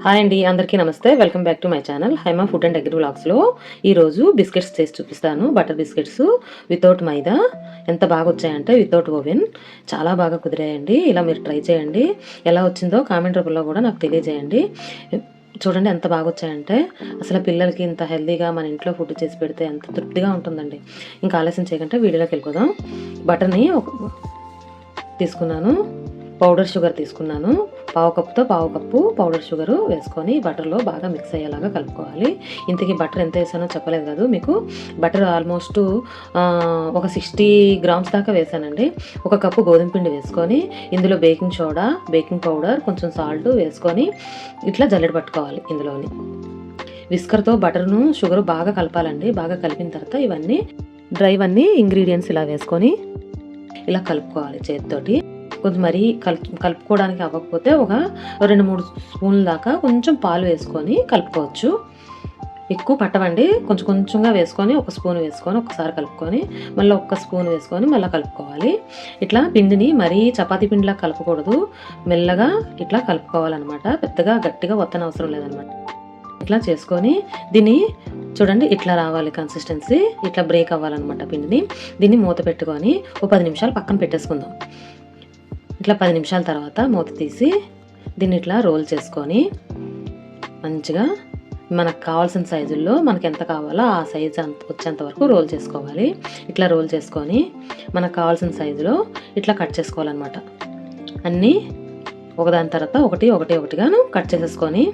Hi అండి, అందరికీ నమస్తే. Welcome back to my channel Haima food and agri వ్లాగ్స్లో ఈరోజు బిస్కెట్స్ చేసి చూపిస్తాను. బటర్ బిస్కెట్స్ వితౌట్ మైదా ఎంత బాగా వచ్చాయంటే వితౌట్ ఓవెన్ చాలా బాగా కుదిరాయండి. ఇలా మీరు ట్రై చేయండి. ఎలా వచ్చిందో కామెంట్ రూపంలో కూడా నాకు తెలియజేయండి. చూడండి ఎంత బాగా వచ్చాయంటే అసలు పిల్లలకి ఇంత హెల్తీగా మన ఇంట్లో ఫుడ్ చేసి పెడితే ఎంత తృప్తిగా ఉంటుందండి. ఇంకా ఆలస్యం చేయకుండా వీడియోలోకి వెళ్ళిపోదాం. బటర్ని తీసుకున్నాను, పౌడర్ షుగర్ తీసుకున్నాను. పావు కప్పుతో పావు కప్పు పౌడర్ షుగరు వేసుకొని బటర్లో బాగా మిక్స్ అయ్యేలాగా కలుపుకోవాలి. ఇంతకీ బటర్ ఎంత వేసానో చెప్పలేదు కదా మీకు. బటర్ ఆల్మోస్ట్ ఒక 60 గ్రామ్స్ దాకా వేసానండి. ఒక కప్పు గోధుమ పిండి వేసుకొని ఇందులో బేకింగ్ సోడా, బేకింగ్ పౌడర్, కొంచెం సాల్ట్ వేసుకొని ఇట్లా జల్లెడ పట్టుకోవాలి. ఇందులోని విస్కర్తో బటర్ను షుగరు బాగా కలపాలండి. బాగా కలిపిన తర్వాత ఇవన్నీ డ్రైవన్నీ ఇంగ్రీడియంట్స్ ఇలా వేసుకొని ఇలా కలుపుకోవాలి చేతితోటి. కొంచెం మరీ కలుపుకోవడానికి అవ్వకపోతే ఒక 2-3 స్పూన్ల దాకా కొంచెం పాలు వేసుకొని కలుపుకోవచ్చు. ఎక్కువ పట్టవండి, కొంచెం కొంచెంగా వేసుకొని ఒక స్పూన్ వేసుకొని ఒకసారి కలుపుకొని మళ్ళీ ఒక్క స్పూన్ వేసుకొని మళ్ళీ కలుపుకోవాలి. ఇట్లా పిండిని మరీ చపాతీ పిండిలా కలపకూడదు, మెల్లగా ఇట్లా కలుపుకోవాలన్నమాట. పెద్దగా గట్టిగా వత్తనవసరం లేదనమాట. ఇట్లా చేసుకొని దీన్ని చూడండి ఇట్లా రావాలి కన్సిస్టెన్సీ, ఇట్లా బ్రేక్ అవ్వాలన్నమాట పిండిని. దీన్ని మూత పెట్టుకొని ఓ 10 నిమిషాలు పక్కన పెట్టేసుకుందాం. ఇట్లా 10 నిమిషాల తర్వాత మూత తీసి దీన్ని ఇట్లా రోల్ చేసుకొని మంచిగా మనకు కావాల్సిన సైజుల్లో మనకు ఎంత కావాలో ఆ సైజు వచ్చేంత వరకు రోల్ చేసుకోవాలి. ఇట్లా రోల్ చేసుకొని మనకు కావాల్సిన సైజులో ఇట్లా కట్ చేసుకోవాలన్నమాట. అన్నీ ఒకదాని తర్వాత ఒకటిగాను కట్ చేసేసుకొని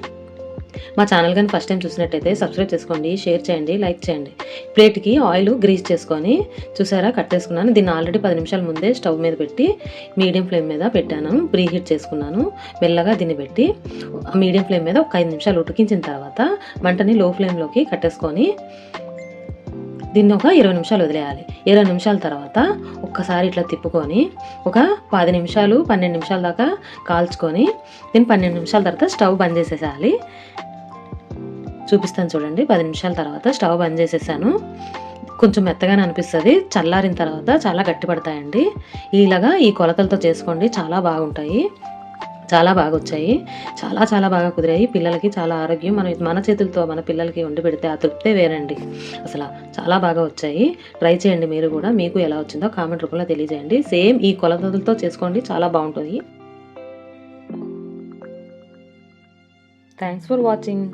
మా ఛానల్ కానీ ఫస్ట్ టైం చూసినట్టయితే సబ్స్క్రైబ్ చేసుకోండి, షేర్ చేయండి, లైక్ చేయండి. ప్లేట్కి ఆయిల్ గ్రీస్ చేసుకొని చూసారా కట్ చేసుకున్నాను. దీన్ని ఆల్రెడీ 10 నిమిషాల ముందే స్టవ్ మీద పెట్టి మీడియం ఫ్లేమ్ మీద పెట్టాను, ప్రీ హీట్ చేసుకున్నాను. మెల్లగా దీన్ని పెట్టి మీడియం ఫ్లేమ్ మీద ఒక 5 నిమిషాలు ఉడికించిన తర్వాత మంటని లో ఫ్లేమ్లోకి కట్టేసుకొని దీన్ని ఒక 20 నిమిషాలు వదిలేయాలి. 20 నిమిషాల తర్వాత ఒక్కసారి ఇట్లా తిప్పుకొని ఒక 10 నిమిషాలు 12 నిమిషాల దాకా కాల్చుకొని దీన్ని 12 నిమిషాల తర్వాత స్టవ్ బంద్ చేసేసేయాలి. చూపిస్తాను చూడండి. 10 నిమిషాల తర్వాత స్టవ్ బంద్ చేసేసాను. కొంచెం మెత్తగానే అనిపిస్తుంది, చల్లారిన తర్వాత చాలా గట్టి పడతాయండి. ఇలాగా ఈ కొలతలతో చేసుకోండి, చాలా బాగుంటాయి. చాలా బాగా వచ్చాయి, చాలా బాగా కుదిరాయి. పిల్లలకి చాలా ఆరోగ్యం. మన చేతులతో మన పిల్లలకి వండి పెడితే ఆ తృప్తే వేరండి. అసలు చాలా బాగా వచ్చాయి. ట్రై చేయండి మీరు కూడా. మీకు ఎలా వచ్చిందో కామెంట్ రూపంలో తెలియజేయండి. సేమ్ ఈ కొలతలతో చేసుకోండి, చాలా బాగుంటుంది. Thanks for watching.